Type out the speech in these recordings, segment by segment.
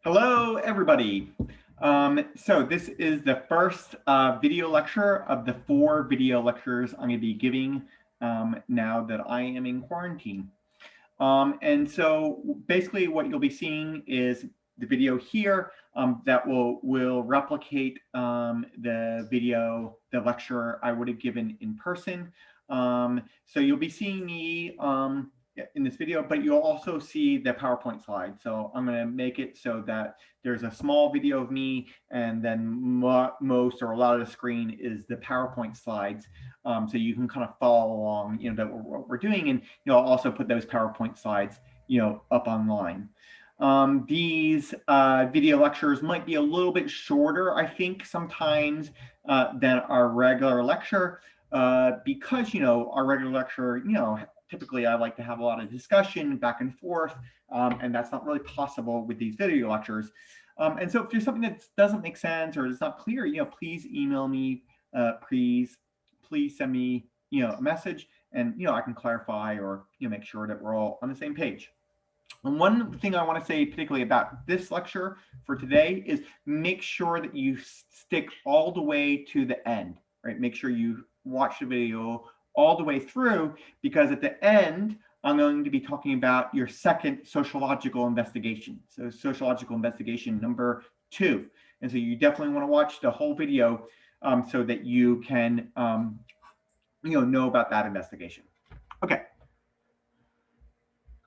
Hello, everybody. So this is the first video lecture of the 4 video lectures I'm going to be giving now that I am in quarantine. And so basically what you'll be seeing is the video here that will replicate the lecture I would have given in person. So you'll be seeing me in this video, but you'll also see the PowerPoint slide. So I'm going to make it so that there's a small video of me, and then most or a lot of the screen is the PowerPoint slides. So you can kind of follow along, what we're doing, and I'll also put those PowerPoint slides, up online. These video lectures might be a little bit shorter, I think, sometimes than our regular lecture, because our regular lecture, typically I like to have a lot of discussion back and forth, and that's not really possible with these video lectures. And so if there's something that doesn't make sense or it's not clear, please email me, please send me, a message, and, I can clarify or, make sure that we're all on the same page. And one thing I want to say particularly about this lecture for today is make sure that you stick all the way to the end, right? Make sure you watch the video all the way through, because at the end, I'm going to be talking about your second sociological investigation. So sociological investigation number 2. And so you definitely want to watch the whole video so that you can, know about that investigation. Okay.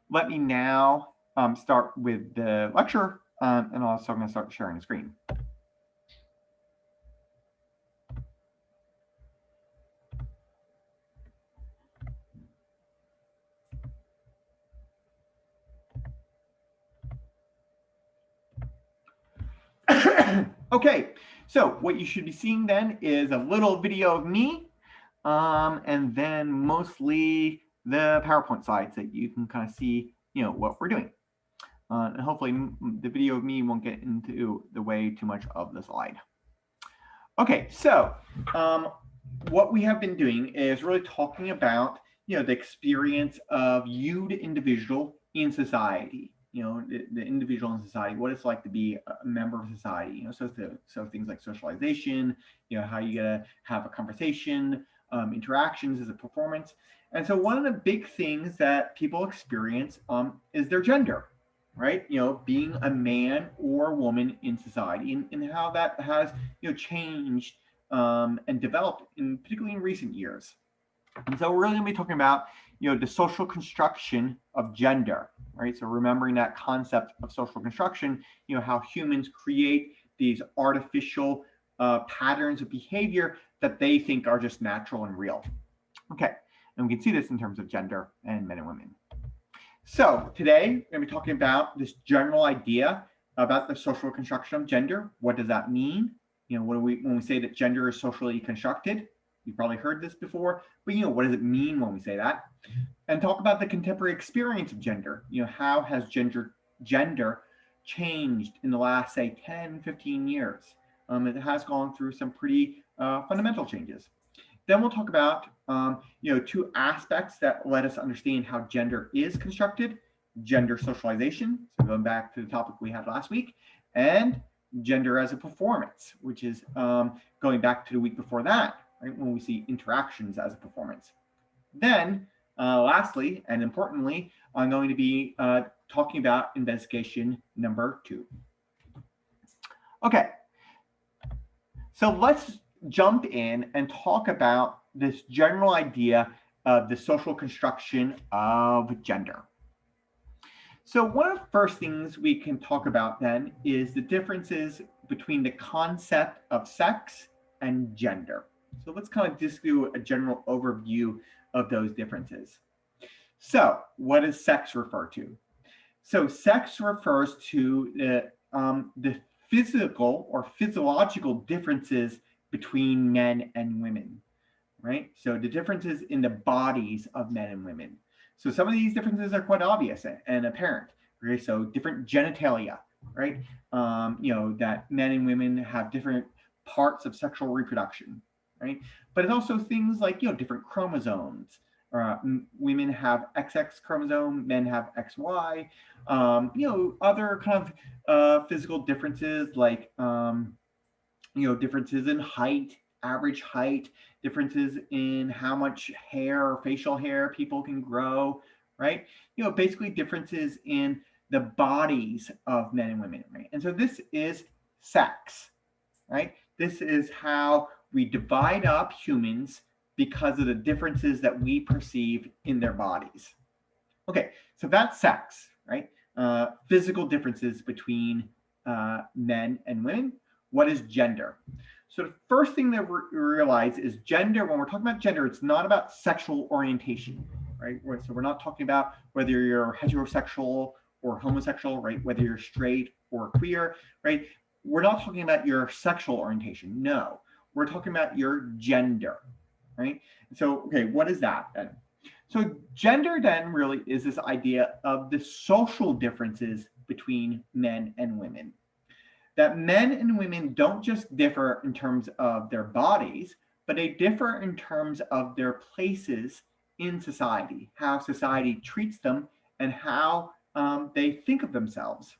Let me now start with the lecture, and also I'm going to start sharing the screen. Okay, so what you should be seeing then is a little video of me, and then mostly the PowerPoint slides that you can kind of see, what we're doing. And hopefully the video of me won't get into the way too much of the slide. Okay, so what we have been doing is really talking about, the experience of you, the individual in society. The individual in society, what it's like to be a member of society. So things like socialization, how you gotta have a conversation, interactions as a performance. And so one of the big things that people experience is their gender, right? Being a man or a woman in society, and how that has changed and developed, particularly in recent years. And so we're really going to be talking about the social construction of gender, right? So remembering that concept of social construction, how humans create these artificial patterns of behavior that they think are just natural and real. Okay, and we can see this in terms of gender and men and women. So today we're going to be talking about this general idea about the social construction of gender. What does that mean? When we say that gender is socially constructed? You've probably heard this before, but what does it mean when we say that? And talk about the contemporary experience of gender. How has gender changed in the last, say, 10, 15 years? It has gone through some pretty fundamental changes. Then we'll talk about 2 aspects that let us understand how gender is constructed: gender socialization, so going back to the topic we had last week, and gender as a performance, which is going back to the week before that, right, when we see interactions as a performance. Then lastly, and importantly, I'm going to be talking about investigation number 2. Okay, so let's jump in and talk about this general idea of the social construction of gender. So one of the first things we can talk about then is the differences between the concept of sex and gender. So let's kind of just do a general overview of those differences. So what does sex refer to? So sex refers to the physical or physiological differences between men and women, right? So the differences in the bodies of men and women. So some of these differences are quite obvious and apparent, right? So different genitalia, right? That men and women have different parts of sexual reproduction, right? But it's also things like, different chromosomes, women have XX chromosome, men have XY. Other kind of physical differences like differences in height, average height, differences in how much hair or facial hair people can grow, right? Basically differences in the bodies of men and women, right? And so this is sex, right? This is how we divide up humans because of the differences that we perceive in their bodies. Okay, so that's sex, right? Physical differences between men and women. What is gender? So the first thing that we realize is gender, when we're talking about gender, it's not about sexual orientation, right? So we're not talking about whether you're heterosexual or homosexual, right? Whether you're straight or queer, right? We're not talking about your sexual orientation. No, we're talking about your gender, right? So, okay, what is that then? So gender then really is this idea of the social differences between men and women. That men and women don't just differ in terms of their bodies, but they differ in terms of their places in society, how society treats them, and how they think of themselves,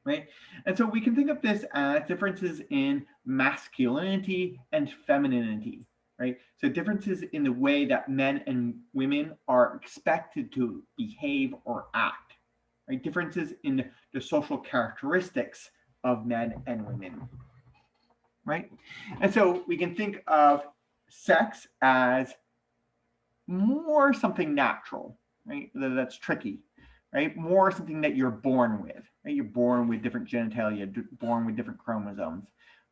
right? And so we can think of this as differences in masculinity and femininity, right? So differences in the way that men and women are expected to behave or act, right? Differences in the social characteristics of men and women, right? And so we can think of sex as more something natural, right? That's tricky, right? More something that you're born with, right? You're born with different genitalia, born with different chromosomes.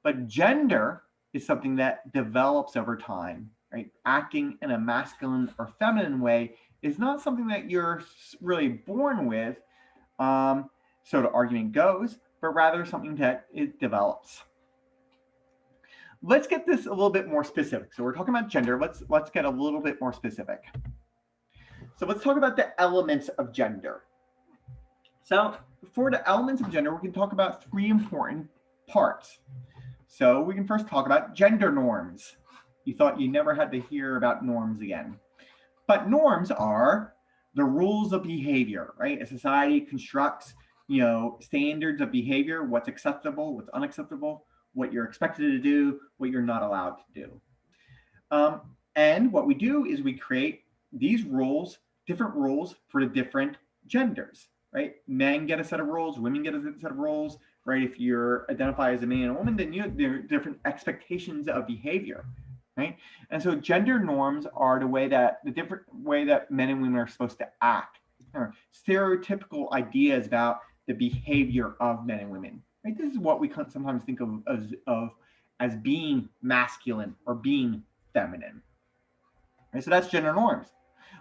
But gender is something that develops over time, right? Acting in a masculine or feminine way is not something that you're really born with, so the argument goes, but rather something that it develops. Let's get this a little bit more specific. So we're talking about gender. Let's get a little bit more specific. So let's talk about the elements of gender. So for the elements of gender, we can talk about three important parts. So we can first talk about gender norms. You thought you never had to hear about norms again. But norms are the rules of behavior, right? A society constructs, standards of behavior, what's acceptable, what's unacceptable, what you're expected to do, what you're not allowed to do. And what we do is we create these rules, different rules for the different genders, right? Men get a set of rules, women get a set of rules, right? If you're identified as a man and a woman, then there are different expectations of behavior, right? And so gender norms are the different way that men and women are supposed to act, or stereotypical ideas about the behavior of men and women, right? This is what we sometimes think of as being masculine or being feminine. Right? So that's gender norms.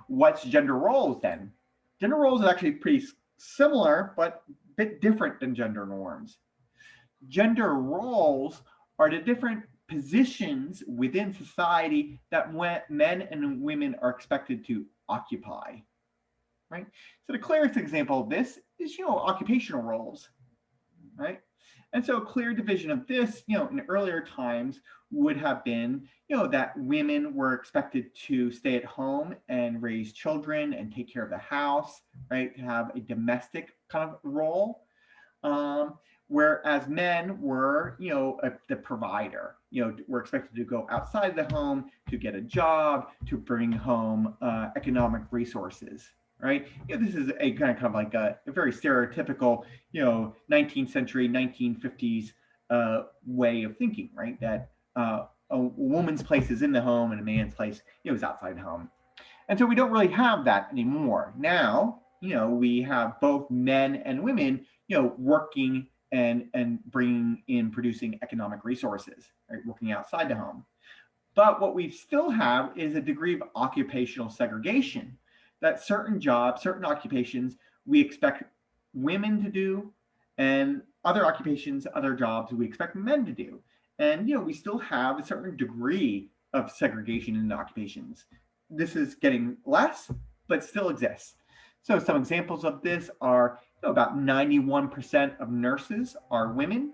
What's gender roles then? Gender roles is actually pretty similar, but a bit different than gender norms. Gender roles are the different positions within society that men and women are expected to occupy, right? So the clearest example of this is, occupational roles, right? And so a clear division of this, in earlier times would have been, that women were expected to stay at home and raise children and take care of the house, right? To have a domestic kind of role. Whereas men were, the provider, were expected to go outside the home to get a job, to bring home economic resources, right? This is a kind of like a very stereotypical, 19th century, 1950s way of thinking, right? That a woman's place is in the home and a man's place, is outside the home. And so we don't really have that anymore. Now, we have both men and women, working and bringing in, producing economic resources, right? Working outside the home. But what we still have is a degree of occupational segregation, that certain jobs, certain occupations, we expect women to do, and other occupations, other jobs, we expect men to do. And, we still have a certain degree of segregation in occupations. This is getting less, but still exists. So some examples of this are, about 91% of nurses are women,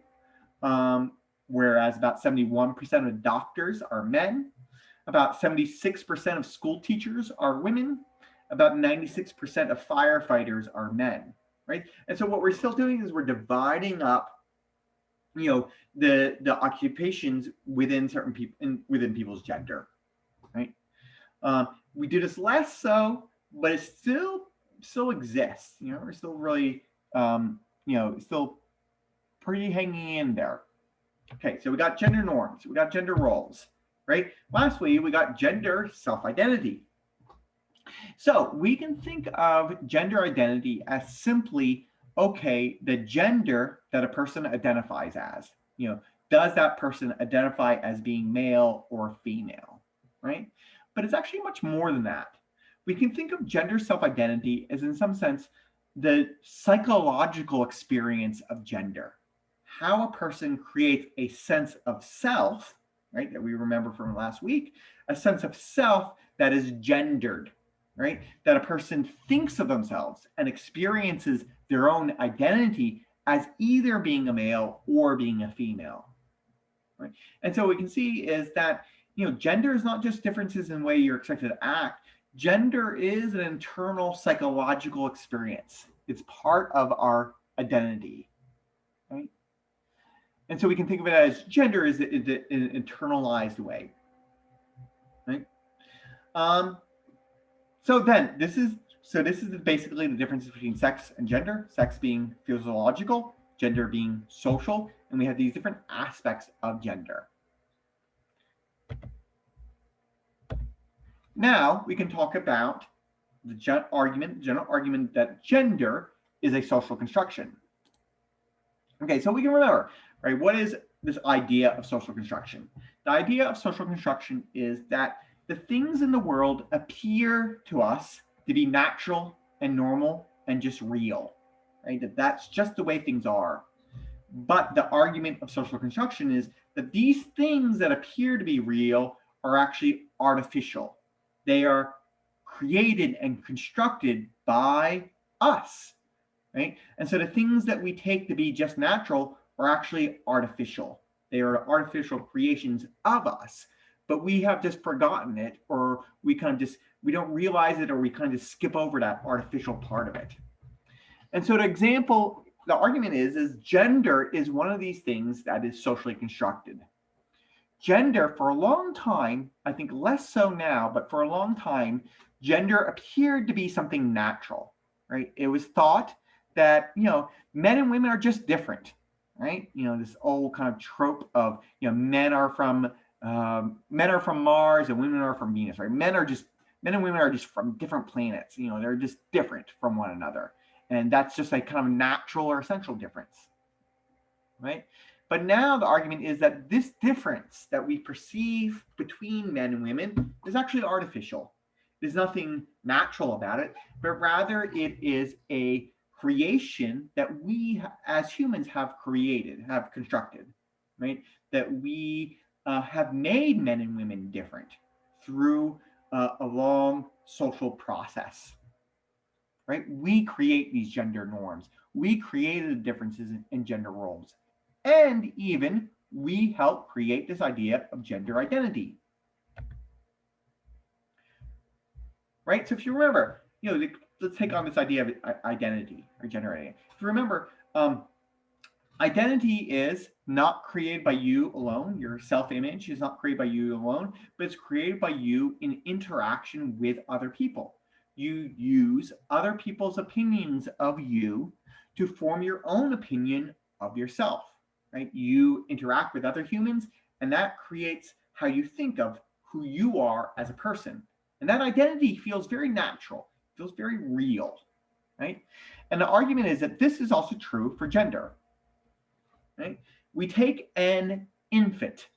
whereas about 71% of doctors are men. About 76% of school teachers are women. About 96% of firefighters are men, right? And so what we're still doing is we're dividing up, the occupations within certain people, within people's gender, right? We do this less so, but it still exists. We're still really, still pretty hanging in there. Okay, so we got gender norms, we got gender roles, right? Lastly, we got gender self-identity. So we can think of gender identity as simply, okay, the gender that a person identifies as. Does that person identify as being male or female, right? But it's actually much more than that. We can think of gender self-identity as, in some sense, the psychological experience of gender. How a person creates a sense of self, right, that we remember from last week, a sense of self that is gendered, right? That a person thinks of themselves and experiences their own identity as either being a male or being a female, right? And so what we can see is that, gender is not just differences in the way you're expected to act. Gender is an internal psychological experience. It's part of our identity, right? And so we can think of it as gender is an internalized way, right? So this is basically the difference between sex and gender. Sex being physiological, gender being social, and we have these different aspects of gender. Now we can talk about the general argument that gender is a social construction. Okay, so we can remember, right? What is this idea of social construction? The idea of social construction is that the things in the world appear to us to be natural and normal and just real, right? That's just the way things are. But the argument of social construction is that these things that appear to be real are actually artificial. They are created and constructed by us, right? And so the things that we take to be just natural are actually artificial. They are artificial creations of us, but we have just forgotten it, or we don't realize it, or we kind of skip over that artificial part of it. And so the argument is gender is one of these things that is socially constructed. Gender, for a long time, I think less so now, but for a long time, gender appeared to be something natural, right? It was thought that, men and women are just different, right? This old kind of trope of, men are from Mars and women are from Venus, right? Men and women are just from different planets. They're just different from one another. And that's just like kind of natural or essential difference, right? But now the argument is that this difference that we perceive between men and women is actually artificial. There's nothing natural about it, but rather it is a creation that we as humans have constructed, right? That we have made men and women different through a long social process, right? We create these gender norms. We created the differences in gender roles. And even we help create this idea of gender identity, right? So if you remember, let's take on this idea of identity or gender identity. If you remember, identity is not created by you alone. Your self-image is not created by you alone, but it's created by you in interaction with other people. You use other people's opinions of you to form your own opinion of yourself, right? You interact with other humans, and that creates how you think of who you are as a person. And that identity feels very natural, feels very real, right? And the argument is that this is also true for gender, right? We take an infant,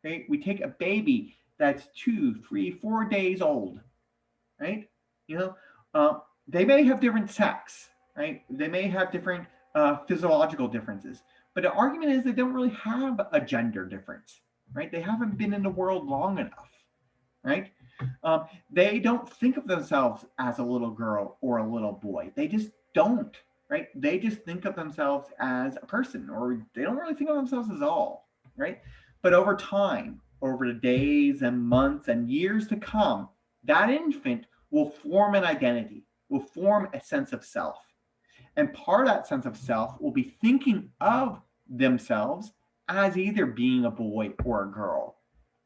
right? We take a baby that's 2, 3, 4 days old, right? They may have different sex, right? They may have different physiological differences, but the argument is they don't really have a gender difference, right? They haven't been in the world long enough, right? They don't think of themselves as a little girl or a little boy. They just don't, right? They just think of themselves as a person, or they don't really think of themselves as all, right? But over time, over the days and months and years to come, that infant will form an identity, will form a sense of self. And part of that sense of self will be thinking of themselves as either being a boy or a girl,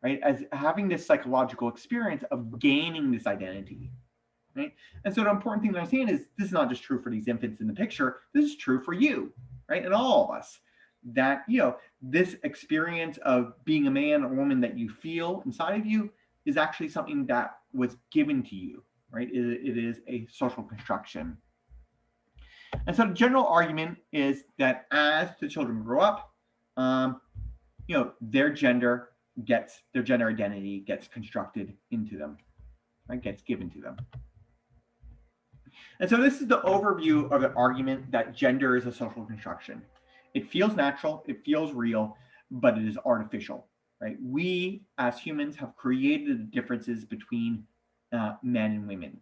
right? As having this psychological experience of gaining this identity, right? And so the important thing to understand is this is not just true for these infants in the picture, this is true for you, right? And all of us, that, this experience of being a man or woman that you feel inside of you is actually something that was given to you, right? It is a social construction. And so the general argument is that as the children grow up, their gender identity gets constructed into them, right? Gets given to them. And so this is the overview of the argument that gender is a social construction. It feels natural, it feels real, but it is artificial, right? We as humans have created the differences between men and women,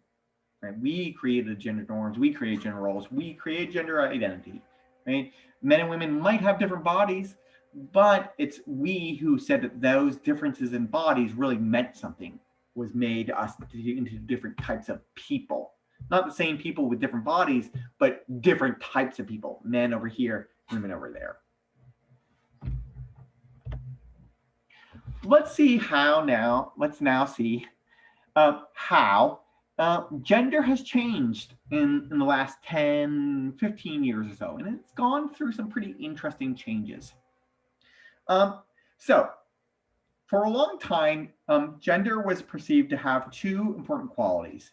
right? We created gender norms, we create gender roles, we create gender identity, right? Men and women might have different bodies, but it's we who said that those differences in bodies really meant something, was made us into different types of people. Not the same people with different bodies, but different types of people. Men over here, women over there. Let's see how now, let's now see how gender has changed in the last 10, 15 years or so, and it's gone through some pretty interesting changes. So for a long time, gender was perceived to have two important qualities,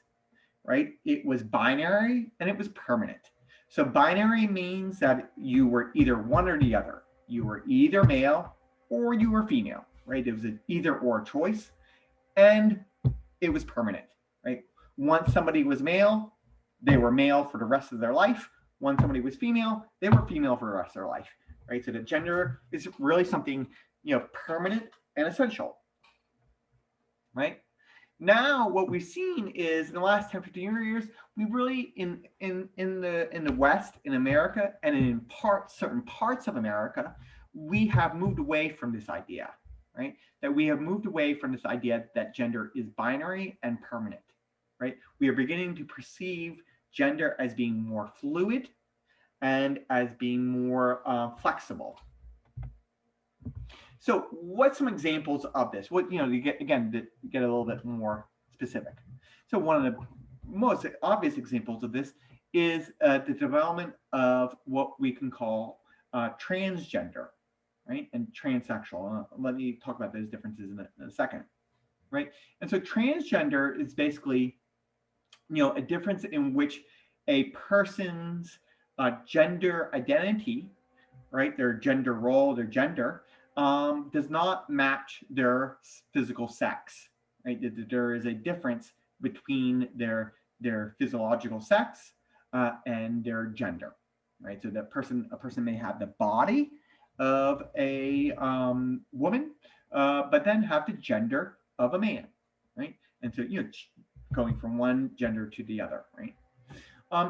right? It was binary and it was permanent. So binary means that you were either one or the other. You were either male or you were female, right? It was an either or choice, and it was permanent, right? Once somebody was male, they were male for the rest of their life. Once somebody was female, they were female for the rest of their life, right? So the gender is really something, permanent and essential, right? Now, what we've seen is in the last 10, 15 years, we really in the West, in America, and in certain parts of America, we have moved away from this idea, right? That we have moved away from this idea that gender is binary and permanent, right? We are beginning to perceive gender as being more fluid and as being more flexible. So what's some examples of this? What, to get a little bit more specific. So one of the most obvious examples of this is the development of what we can call transgender, right? And transsexual. Let me talk about those differences in a second, right? And so transgender is basically, a difference in which a person's gender identity, right? Their gender role, their gender, does not match their physical sex, right? There is a difference between their physiological sex and their gender, right? So a person may have the body of a woman, but then have the gender of a man, right? And so, going from one gender to the other, right?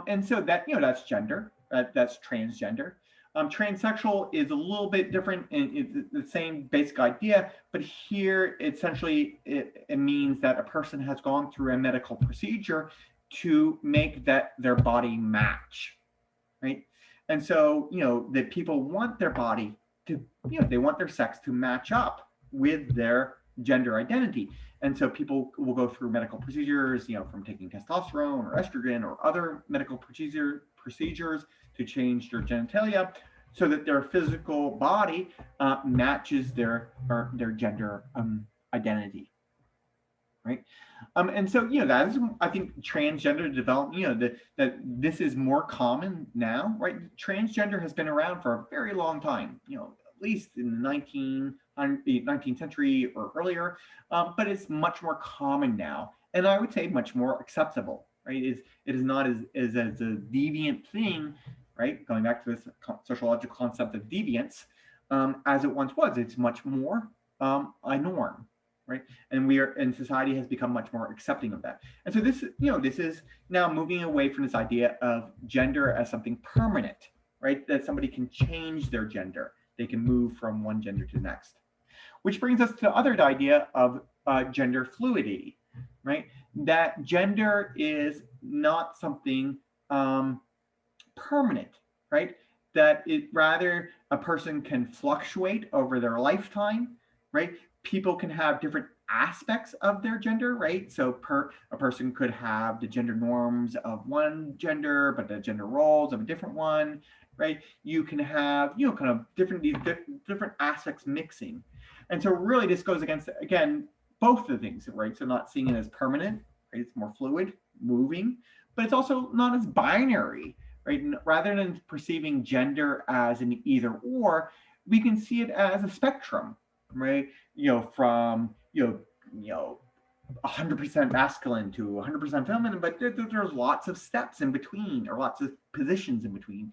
And so that, that's gender, that's transgender. Transsexual is a little bit different, and it's the same basic idea, but here essentially it means that a person has gone through a medical procedure to make their body match, right? And so, that people want their body to, they want their sex to match up with their gender identity. And so people will go through medical procedures, from taking testosterone or estrogen or other medical procedures to change their genitalia so that their physical body matches their gender identity, right? And so, that is, I think, transgender development, that this is more common now, right? Transgender has been around for a very long time, at least in the 19th century or earlier, but it's much more common now, and I would say much more acceptable, right? It is not as a deviant thing, right? Going back to this sociological concept of deviance, as it once was. It's much more a norm, right? And society has become much more accepting of that. And so this is now moving away from this idea of gender as something permanent, right? That somebody can change their gender. They can move from one gender to the next. Which brings us to the other idea of gender fluidity, right? That gender is not something permanent, right? That it rather a person can fluctuate over their lifetime, right? People can have different aspects of their gender, right? So a person could have the gender norms of one gender, but the gender roles of a different one, right? You can have, kind of different aspects mixing. And so really this goes against, again, both the things, right? So not seeing it as permanent, right? It's more fluid, moving, but it's also not as binary, right? Rather than perceiving gender as an either or, we can see it as a spectrum, right? From 100% masculine to 100% feminine, but there's lots of steps in between, or lots of positions in between.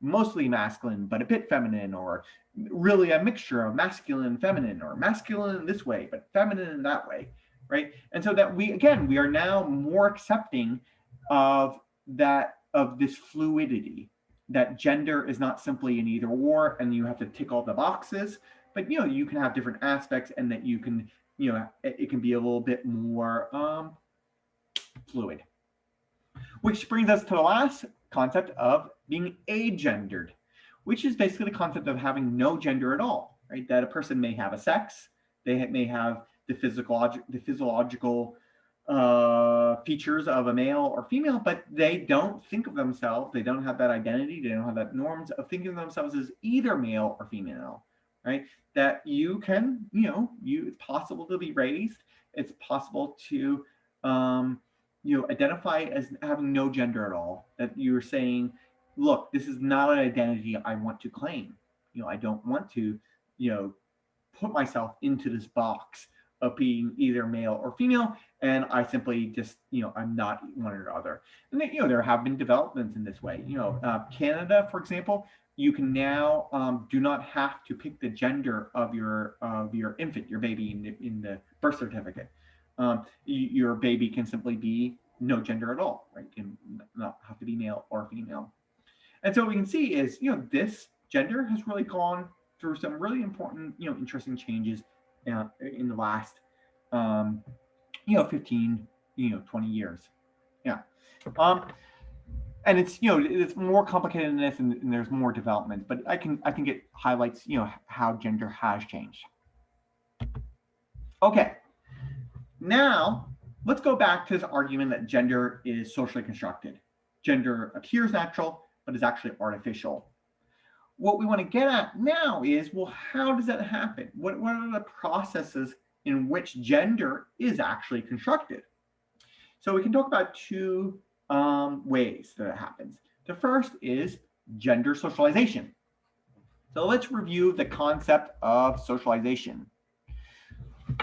Mostly masculine, but a bit feminine, or really a mixture of masculine and feminine, or masculine this way, but feminine in that way, right? And so that we are now more accepting of this fluidity, that gender is not simply an either or, and you have to tick all the boxes, but you can have different aspects, and that you can, it can be a little bit more fluid. Which brings us to the last concept of being agendered, which is basically the concept of having no gender at all, right? That a person may have a sex, they may have the physiological features of a male or female, but they don't think of themselves, they don't have that identity, they don't have that norms of thinking of themselves as either male or female, right? That you can, it's possible to be raised, it's possible to, identify as having no gender at all, that you're saying, look, this is not an identity I want to claim. I don't want to, put myself into this box of being either male or female, and I simply just, I'm not one or the other. And then, there have been developments in this way. Canada, for example, you can now do not have to pick the gender of your infant, your baby in the birth certificate. Your baby can simply be no gender at all, right? Can not have to be male or female. And so what we can see is, this gender has really gone through some really important, interesting changes in the last, 15, 20 years. Yeah. And it's, it's more complicated than this, and there's more development, but I think it highlights, how gender has changed. Okay. Now, let's go back to this argument that gender is socially constructed. Gender appears natural, but is actually artificial. What we want to get at now is, well, how does that happen? What are the processes in which gender is actually constructed? So we can talk about two ways that it happens. The first is gender socialization. So let's review the concept of socialization.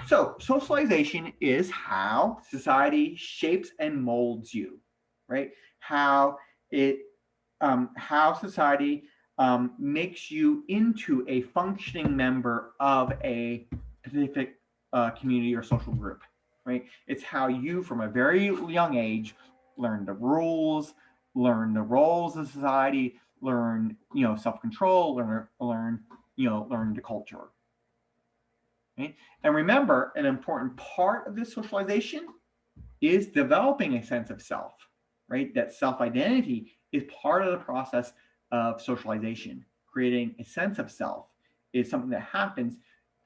So socialization is how society shapes and molds you, right? How society makes you into a functioning member of a specific community or social group, right? It's how you, from a very young age, learn the rules, learn the roles of society, learn, self-control, learn the culture. Right? And remember, an important part of this socialization is developing a sense of self, right? That self-identity is part of the process of socialization. Creating a sense of self is something that happens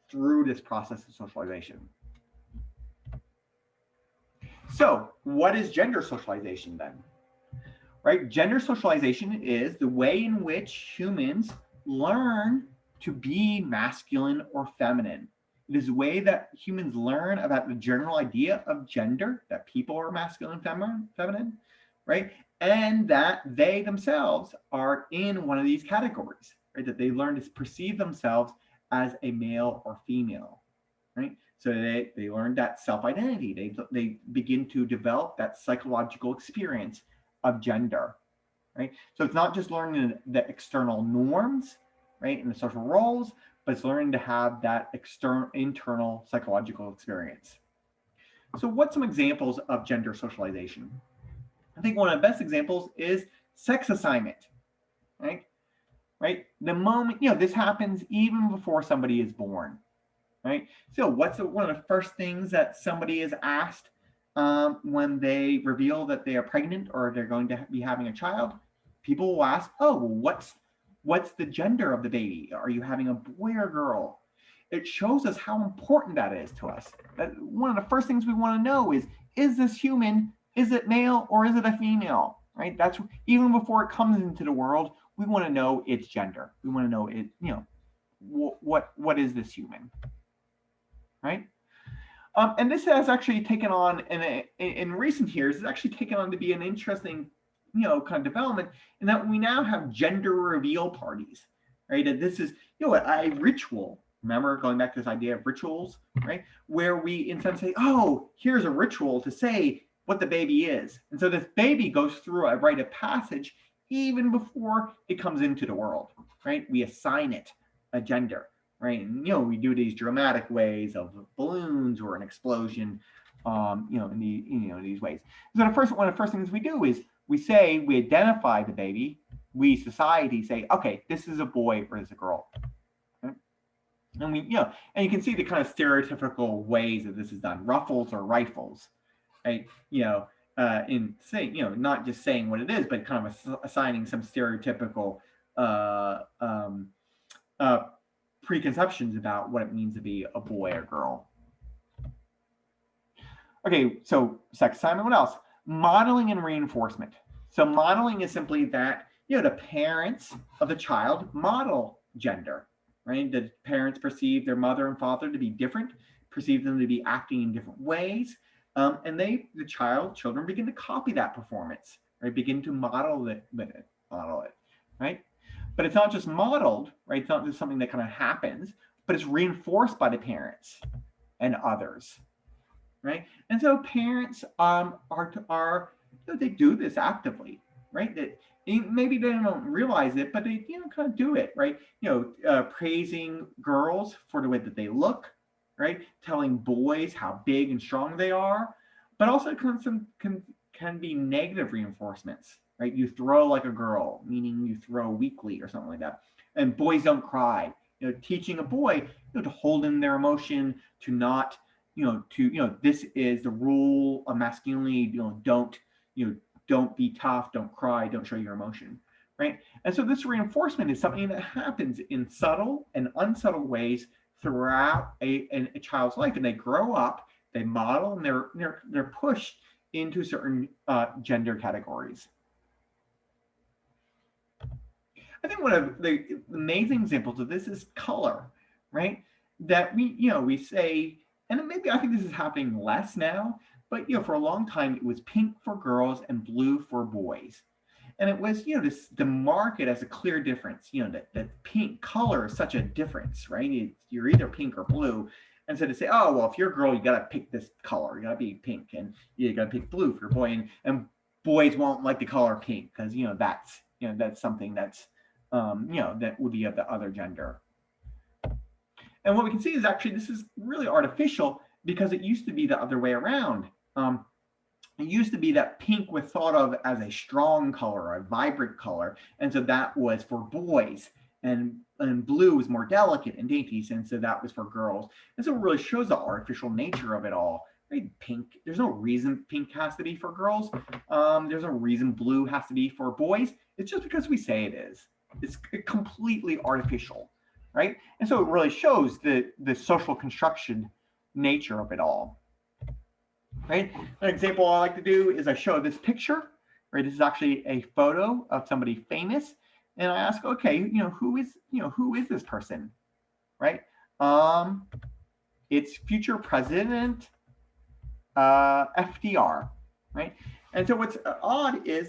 through this process of socialization. So what is gender socialization then? Right? Gender socialization is the way in which humans learn to be masculine or feminine. It is the way that humans learn about the general idea of gender, that people are masculine and feminine, right? And that they themselves are in one of these categories, right? That they learn to perceive themselves as a male or female, right? So they learn that self-identity. They begin to develop that psychological experience of gender, right? So it's not just learning the external norms, right, and the social roles, but it's learning to have that internal psychological experience. So what's some examples of gender socialization? I think one of the best examples is sex assignment, right? The moment, this happens even before somebody is born. right? So what's one of the first things that somebody is asked when they reveal that they are pregnant or they're going to be having a child? People will ask, oh, what's the gender of the baby? Are you having a boy or girl? It shows us how important that is to us. One of the first things we want to know is this human? Is it male or is it a female? Right? That's even before it comes into the world, we want to know its gender. We want to know it, what is this human? Right? And this has actually taken on, in recent years, it's actually taken on to be an interesting, kind of development, in that we now have gender reveal parties, right? And this is, a ritual. Remember, going back to this idea of rituals, right? Where we instead say, oh, here's a ritual to say what the baby is. And so this baby goes through a rite of passage even before it comes into the world, right? We assign it a gender. Right, and we do these dramatic ways of balloons or an explosion, in these ways. So one of the first things we do is we identify the baby. We, society, say, okay, this is a boy or this is a girl. Okay? And we, and you can see the kind of stereotypical ways that this is done: ruffles or rifles, right? In saying, not just saying what it is, but kind of assigning some stereotypical preconceptions about what it means to be a boy or girl. Okay, so sex assignment. What else? Modeling and reinforcement. So modeling is simply that, the parents of the child model gender, right? The parents perceive their mother and father to be different, perceive them to be acting in different ways, and children begin to copy that performance, right? Begin to model it, right? But it's not just modeled, right? It's not just something that kind of happens, but it's reinforced by the parents and others, right? And so parents they do this actively, right? That maybe they don't realize it, but they kind of do it, right? Praising girls for the way that they look, right? Telling boys how big and strong they are, but also can be negative reinforcements. Right? You throw like a girl, meaning you throw weakly or something like that. And boys don't cry. Teaching a boy to hold in their emotion, to not, this is the rule of masculinity. Don't be tough, don't cry, don't show your emotion. Right? And so this reinforcement is something that happens in subtle and unsubtle ways throughout a child's life. And they grow up, they model, and they're pushed into certain gender categories. I think one of the amazing examples of this is color, right? That we say, and maybe I think this is happening less now, but for a long time it was pink for girls and blue for boys. And it was, to mark it as a clear difference, that pink color is such a difference, right? You're either pink or blue. And so to say, oh, well, if you're a girl, you got to pick this color. You got to be pink, and you got to pick blue for your boy. And boys won't like the color pink because, that's something that's, that would be of the other gender. And what we can see is actually this is really artificial, because it used to be the other way around. It used to be that pink was thought of as a strong color, a vibrant color, and so that was for boys, and blue was more delicate and dainty, and so that was for girls. And so it really shows the artificial nature of it all. Right? Pink, there's no reason pink has to be for girls. There's no reason blue has to be for boys. It's just because we say it is. It's completely artificial, right? And so it really shows the social construction nature of it all, right? An example I like to do is I show this picture, right? This is actually a photo of somebody famous, and I ask, okay, who is this person, right? It's future President FDR, right? And so what's odd is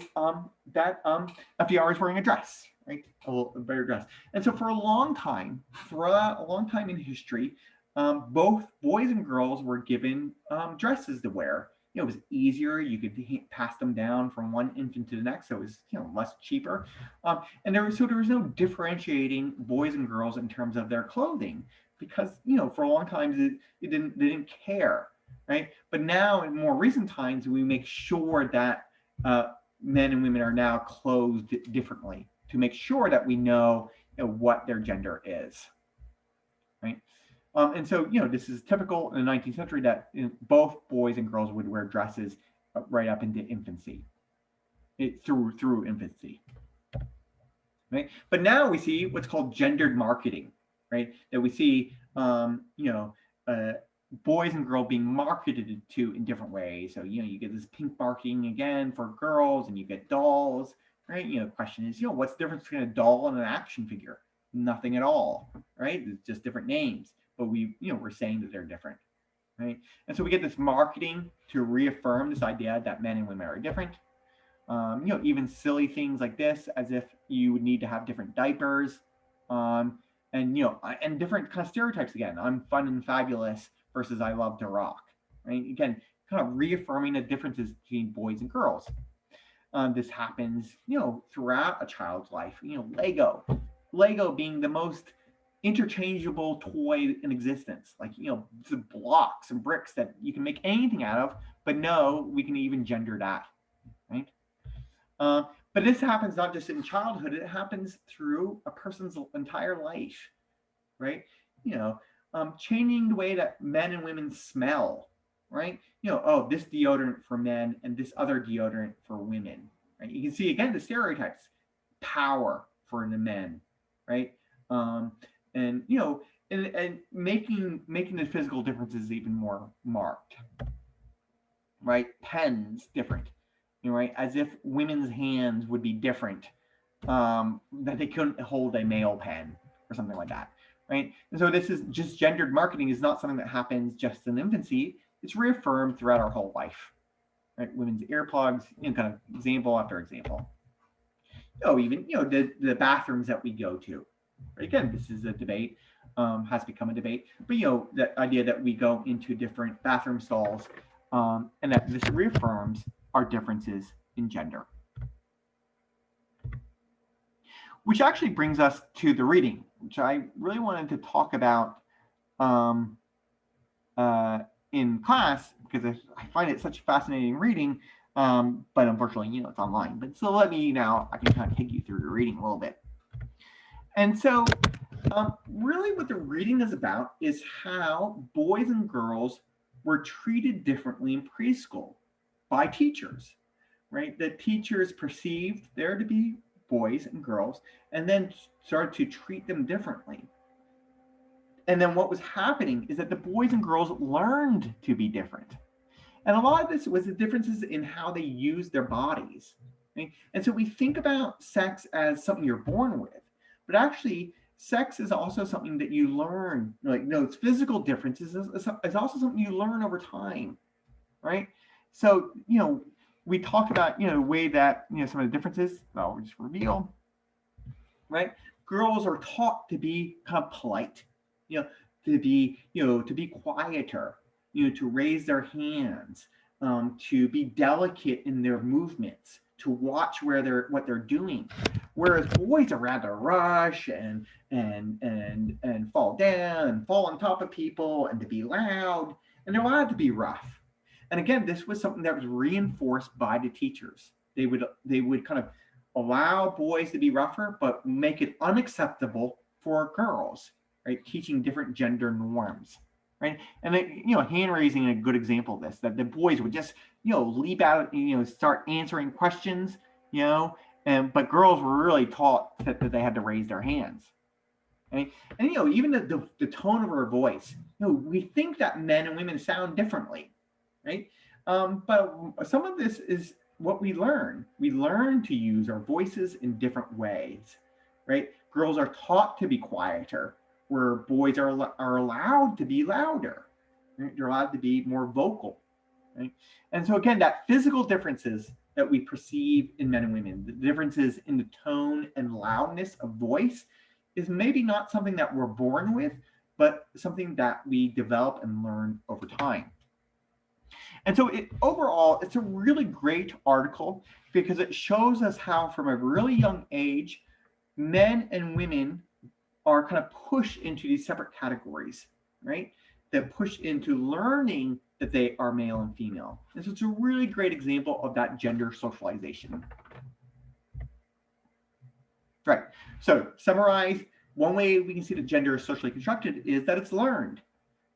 that FDR is wearing a dress, right? A better dress. And so for a long time in history, both boys and girls were given dresses to wear. It was easier. You could pass them down from one infant to the next, so it was less cheaper. And there was no differentiating boys and girls in terms of their clothing, because for a long time they didn't care, right? But now in more recent times, we make sure that men and women are now clothed differently, to make sure that we know, what their gender is, right? And so, this is typical in the 19th century that both boys and girls would wear dresses right up into infancy, through infancy, right? But now we see what's called gendered marketing, right? That we see, boys and girls being marketed to in different ways. So, you get this pink marketing again for girls, and you get dolls, right? The question is, what's the difference between a doll and an action figure? Nothing at all, right? It's just different names, but we're saying that they're different, right? And so we get this marketing to reaffirm this idea that men and women are different. Even silly things like this, as if you would need to have different diapers, and different kind of stereotypes again. I'm fun and fabulous versus I love to rock, right? Again, kind of reaffirming the differences between boys and girls. This happens, throughout a child's life. Lego being the most interchangeable toy in existence, like the blocks and bricks that you can make anything out of. But no, we can even gender that, right? But this happens not just in childhood; it happens through a person's entire life, right? Changing the way that men and women smell, right? This deodorant for men and this other deodorant for women, right? You can see again the stereotypes: power for the men, right? And making the physical differences even more marked, right? Pens different, right? As if women's hands would be different, that they couldn't hold a male pen or something like that, right? And so this is just gendered marketing is not something that happens just in infancy. It's reaffirmed throughout our whole life, right? Women's earplugs, kind of example after example. Even the bathrooms that we go to. Right? Again, this is a debate, has become a debate. But the idea that we go into different bathroom stalls, and that this reaffirms our differences in gender. Which actually brings us to the reading, which I really wanted to talk about in class because I find it such fascinating reading. But unfortunately, it's online. But so I can kind of take you through the reading a little bit. And so really what the reading is about is how boys and girls were treated differently in preschool by teachers, right? The teachers perceived there to be boys and girls and then started to treat them differently. And then what was happening is that the boys and girls learned to be different. And a lot of this was the differences in how they use their bodies. Right? And so we think about sex as something you're born with, but actually sex is also something that you learn. It's physical differences is also something you learn over time, right? So, we talked about, the way that, some of the differences, I'll just reveal, right? Girls are taught to be kind of polite, to be quieter, to raise their hands, to be delicate in their movements, to watch what they're doing. Whereas boys are rather rush and fall down and fall on top of people and to be loud, and they're allowed to be rough. And again, this was something that was reinforced by the teachers. They would kind of allow boys to be rougher, but make it unacceptable for girls, right? Teaching different gender norms, right? And hand raising a good example of this, that the boys would just, leap out, start answering questions, but girls were really taught that they had to raise their hands. Right? And even the tone of her voice, we think that men and women sound differently, right? But some of this is what we learn. We learn to use our voices in different ways, right? Girls are taught to be quieter, where boys are allowed to be louder. Right? They're allowed to be more vocal, right? And so again, that physical differences that we perceive in men and women, the differences in the tone and loudness of voice, is maybe not something that we're born with, but something that we develop and learn over time. And so overall, it's a really great article because it shows us how from a really young age, men and women are kind of pushed into these separate categories, right? That push into learning that they are male and female. And so it's a really great example of that gender socialization. Right. So summarize, one way we can see that gender is socially constructed is that it's learned.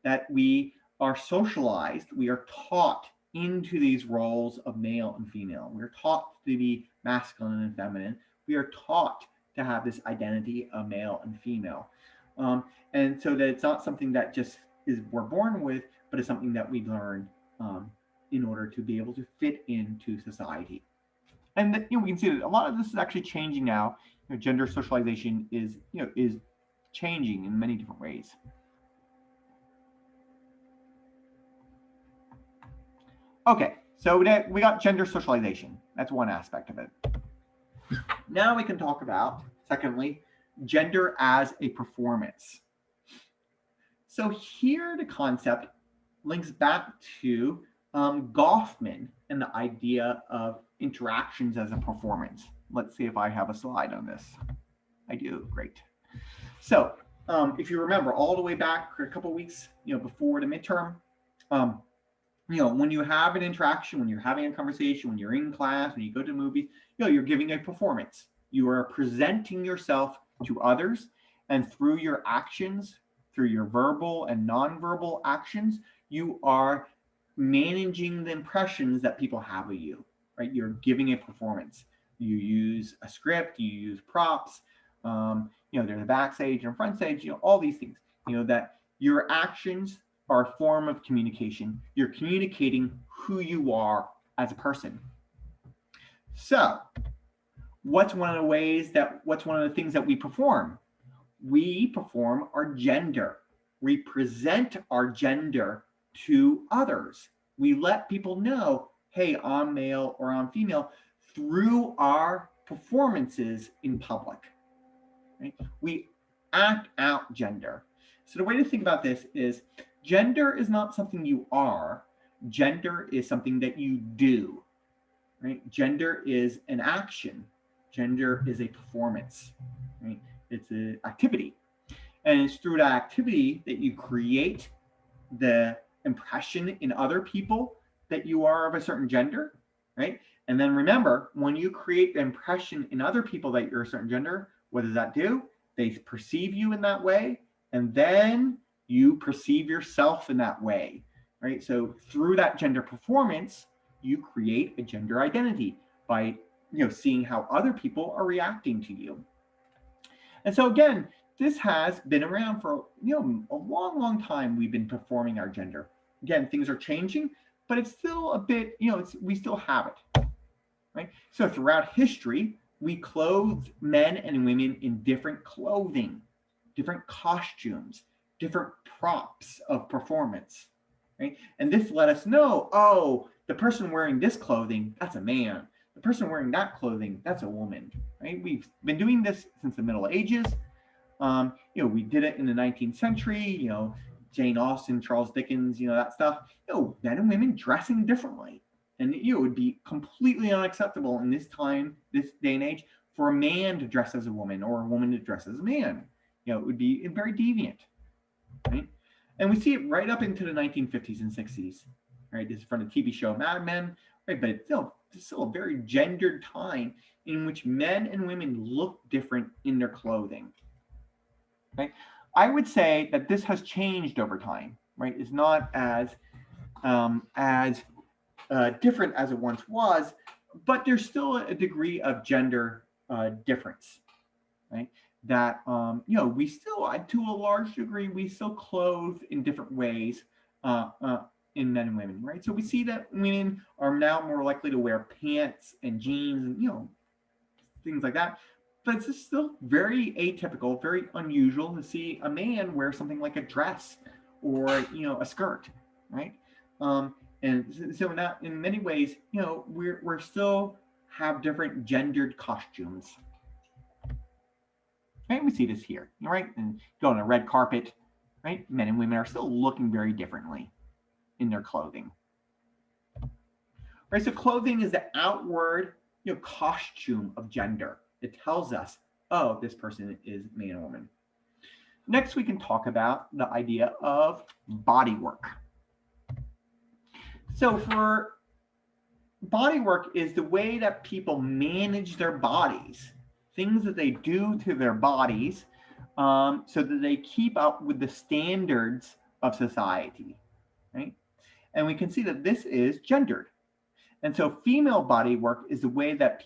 that we are socialized, we are taught into these roles of male and female. We're taught to be masculine and feminine. We are taught to have this identity of male and female. And so that it's not something that just we're born with, but it's something that we learn in order to be able to fit into society. And that, we can see that a lot of this is actually changing now. Gender socialization is changing in many different ways. Okay, so we got gender socialization. That's one aspect of it. Now we can talk about, secondly, gender as a performance. So here the concept links back to Goffman and the idea of interactions as a performance. Let's see if I have a slide on this. I do, great. So if you remember all the way back a couple of weeks, before the midterm, when you have an interaction, when you're having a conversation, when you're in class, when you go to movies, you're giving a performance. You are presenting yourself to others, and through your actions, through your verbal and nonverbal actions, you are managing the impressions that people have of you, right? You're giving a performance. You use a script, you use props, there's a backstage and front stage, all these things, that your actions are a form of communication. You're communicating who you are as a person. So what's one of the things that we perform? We perform our gender. We present our gender to others. We let people know, hey, I'm male or I'm female through our performances in public. Right? We act out gender. So the way to think about this is gender is not something you are. Gender is something that you do. Right? Gender is an action. Gender is a performance. Right? It's an activity. And it's through that activity that you create the impression in other people that you are of a certain gender, right? And then remember, when you create the impression in other people that you're a certain gender, what does that do? They perceive you in that way, and then you perceive yourself in that way, right? So through that gender performance, you create a gender identity by seeing how other people are reacting to you. And so again, this has been around for a long time. We've been performing our gender. Again, things are changing, but it's still a bit, we still have it, right? So throughout history, we clothed men and women in different clothing, different costumes, different props of performance, right? And this let us know, oh, the person wearing this clothing, that's a man. The person wearing that clothing, that's a woman, right? We've been doing this since the Middle Ages. We did it in the 19th century, Jane Austen, Charles Dickens, that stuff. Men and women dressing differently. And it would be completely unacceptable in this time, this day and age, for a man to dress as a woman or a woman to dress as a man. It would be very deviant, right? And we see it right up into the 1950s and 60s, right? This is from the TV show Mad Men, right? But it's still a very gendered time in which men and women look different in their clothing. Right? I would say that this has changed over time, right? It's not as different as it once was, but there's still a degree of gender difference, right? That we still, to a large degree, we still clothe in different ways in men and women, right? So we see that women are now more likely to wear pants and jeans and things like that. But it's still very atypical, very unusual to see a man wear something like a dress or a skirt, right? And so in many ways, we're still have different gendered costumes. Right? We see this here, right? And go on a red carpet, right? Men and women are still looking very differently in their clothing. Right? So clothing is the outward, costume of gender. It tells us, oh, this person is man or woman. Next, we can talk about the idea of body work. So for body work is the way that people manage their bodies, things that they do to their bodies so that they keep up with the standards of society, right? And we can see that this is gendered. And so female body work is the way that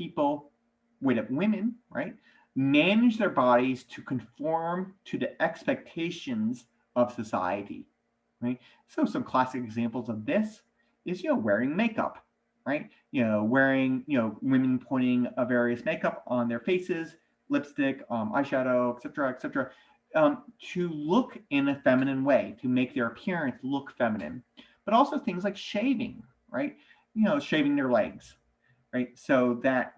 women, right, manage their bodies to conform to the expectations of society, right? So some classic examples of this is, wearing makeup, right? Women putting various makeup on their faces, lipstick, eyeshadow, etc., to look in a feminine way, to make their appearance look feminine. But also things like shaving, right? Shaving their legs, right? So that,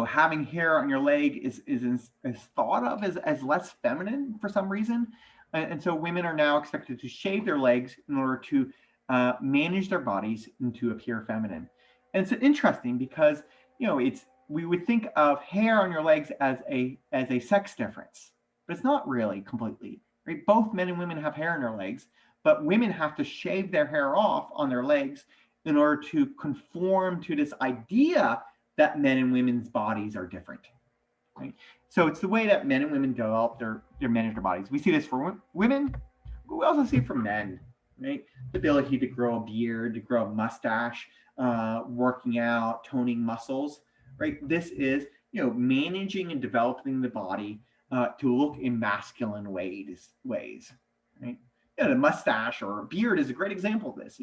having hair on your leg is thought of as less feminine for some reason. And so women are now expected to shave their legs in order to manage their bodies and to appear feminine. And it's interesting because, we would think of hair on your legs as a sex difference, but it's not really completely, right? Both men and women have hair on their legs, but women have to shave their hair off on their legs in order to conform to this idea that men and women's bodies are different, right? So it's the way that men and women develop their manage their bodies. We see this for women, but we also see it for men, right? The ability to grow a beard, to grow a mustache, working out, toning muscles, right? This is, managing and developing the body to look in masculine ways, right? The mustache or a beard is a great example of this.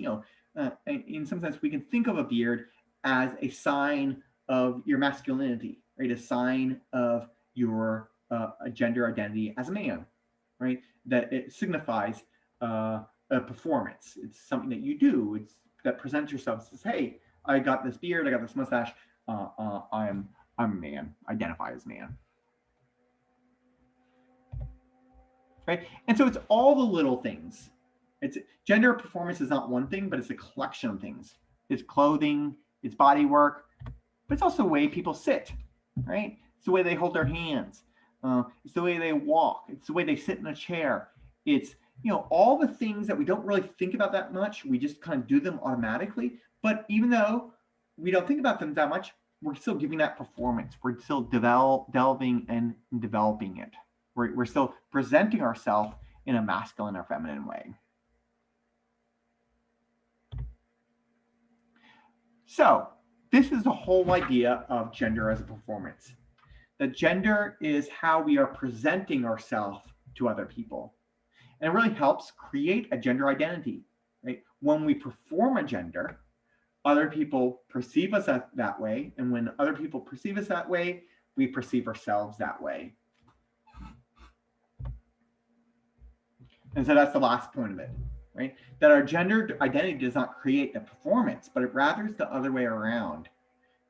In some sense, we can think of a beard as a sign of your masculinity, right? A sign of your gender identity as a man, right? That it signifies a performance. It's something that you do. It's that presents yourself, says, "Hey, I got this beard, I got this mustache. I'm a man. Identify as man." Right? And so it's all the little things. It's gender performance is not one thing, but it's a collection of things. It's clothing, it's body work, but it's also the way people sit, right? It's the way they hold their hands. It's the way they walk. It's the way they sit in a chair. It's, all the things that we don't really think about that much. We just kind of do them automatically. But even though we don't think about them that much, we're still giving that performance. We're still delving and developing it. We're still presenting ourselves in a masculine or feminine way. So this is the whole idea of gender as a performance. That gender is how we are presenting ourselves to other people. And it really helps create a gender identity, right? When we perform a gender, other people perceive us that way. And when other people perceive us that way, we perceive ourselves that way. And so that's the last point of it, right? That our gender identity does not create the performance, but it rather is the other way around.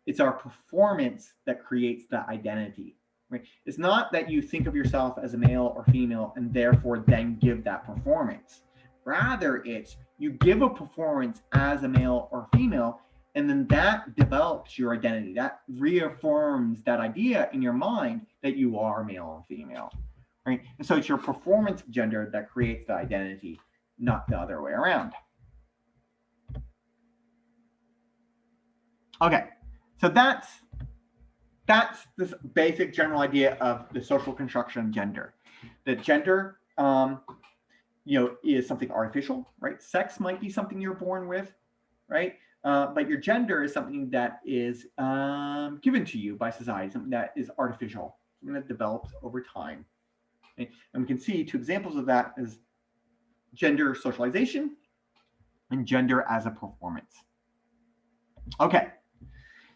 It's our performance that creates the identity, right? It's not that you think of yourself as a male or female and therefore then give that performance. Rather, it's you give a performance as a male or female, and then that develops your identity. That reaffirms that idea in your mind that you are male and female. Right? And so it's your performance of gender that creates the identity, not the other way around. Okay, so that's this basic general idea of the social construction of gender. That gender, is something artificial, right? Sex might be something you're born with, right? But your gender is something that is given to you by society, something that is artificial, something that develops over time. And we can see two examples of that as gender socialization and gender as a performance. Okay,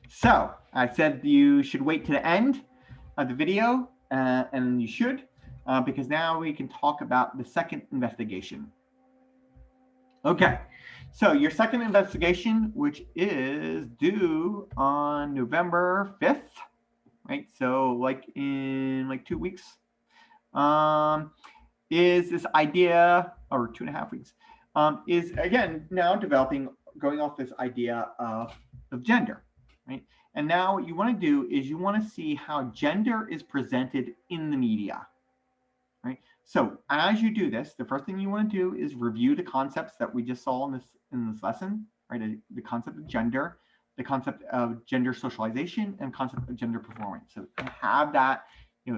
so I said you should wait to the end of the video, and you should, because now we can talk about the second investigation. Okay, so your second investigation, which is due on November 5th, right? So like in 2 weeks. Is this idea, or 2.5 weeks, is again now going off this idea of gender, right? And now what you want to do is you want to see how gender is presented in the media, right? So as you do this, the first thing you want to do is review the concepts that we just saw in this lesson, right? The concept of gender, the concept of gender socialization, and concept of gender performance. So have that.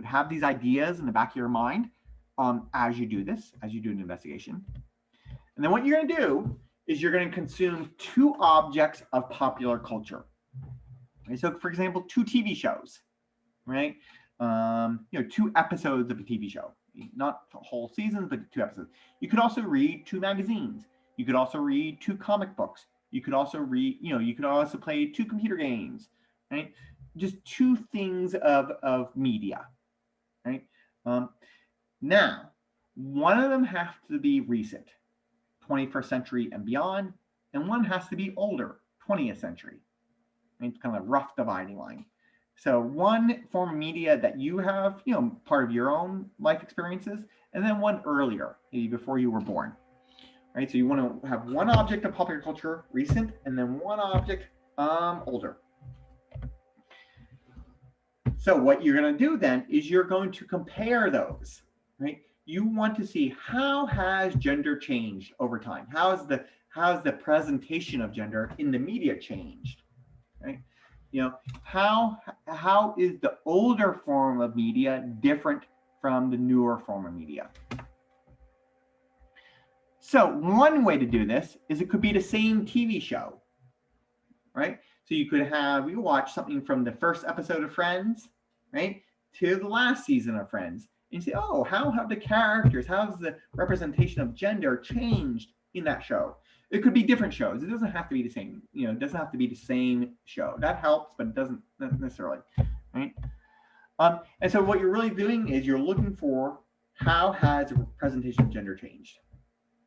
Have these ideas in the back of your mind, as you do this, as you do an investigation. And then what you're going to do is you're going to consume 2 objects of popular culture. Right? So, for example, 2 TV shows, right? 2 episodes of a TV show, not whole seasons, but 2 episodes. You could also read 2 magazines. You could also read 2 comic books. You could also read, you could also play 2 computer games, right? Just 2 things of media, right? Now, one of them has to be recent, 21st century and beyond, and one has to be older, 20th century. Right? It's kind of a rough dividing line. So one form of media that you have, part of your own life experiences, and then one earlier, maybe before you were born. Right? So you want to have one object of popular culture, recent, and then one object older. So what you're going to do then is you're going to compare those, right? You want to see how has gender changed over time? How's the presentation of gender in the media changed, right? How is the older form of media different from the newer form of media? So one way to do this is it could be the same TV show, right? So you watch something from the first episode of Friends, right, to the last season of Friends. And you say, oh, how have the characters, how's the representation of gender changed in that show? It could be different shows. It doesn't have to be the same, it doesn't have to be the same show. That helps, but it doesn't necessarily, right? And so what you're really doing is you're looking for how has the representation of gender changed,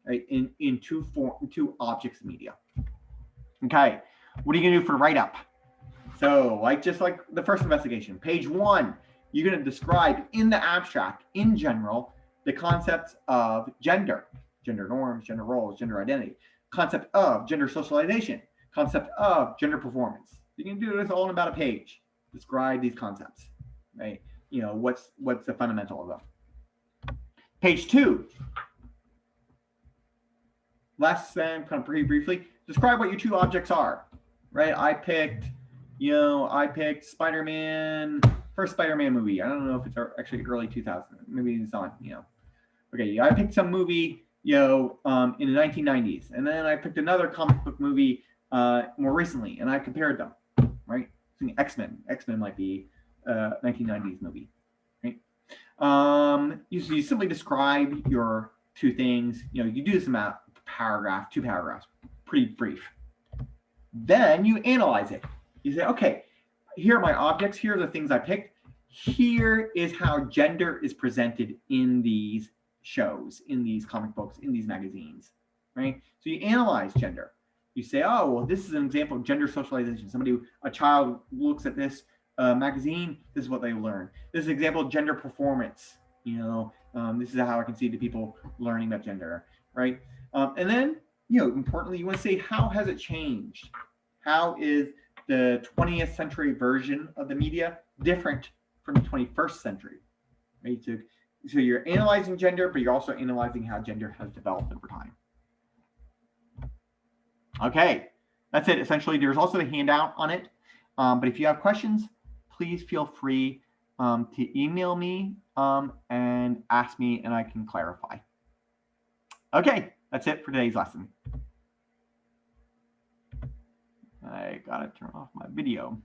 right, in 2 objects of media. Okay, what are you gonna do for write-up? So just like the first investigation, page 1, you're going to describe in the abstract, in general, the concepts of gender norms, gender roles, gender identity, concept of gender socialization, concept of gender performance. You can do this all in about a page. Describe these concepts, right? What's the fundamental of them. Page 2, less than kind of pretty briefly, describe what your 2 objects are, right? I picked Spider-Man, first Spider-Man movie. I don't know if it's actually early 2000. Maybe it's not, Okay, I picked some movie, in the 1990s. And then I picked another comic book movie more recently, and I compared them, right? So X-Men. X-Men might be a 1990s movie, right? You simply describe your 2 things. You do this amount, 2 paragraphs, pretty brief. Then you analyze it. You say, okay, here are my objects. Here are the things I picked. Here is how gender is presented in these shows, in these comic books, in these magazines, right? So you analyze gender. You say, oh, well, this is an example of gender socialization. A child looks at this magazine. This is what they learn. This is an example of gender performance. This is how I can see the people learning about gender, right? And then, importantly, you want to say, how has it changed? How is the 20th century version of the media different from the 21st century, right? So you're analyzing gender, but you're also analyzing how gender has developed over time. Okay, that's it. Essentially, there's also a handout on it. But if you have questions, please feel free to email me and ask me, and I can clarify. Okay, that's it for today's lesson. I gotta turn off my video.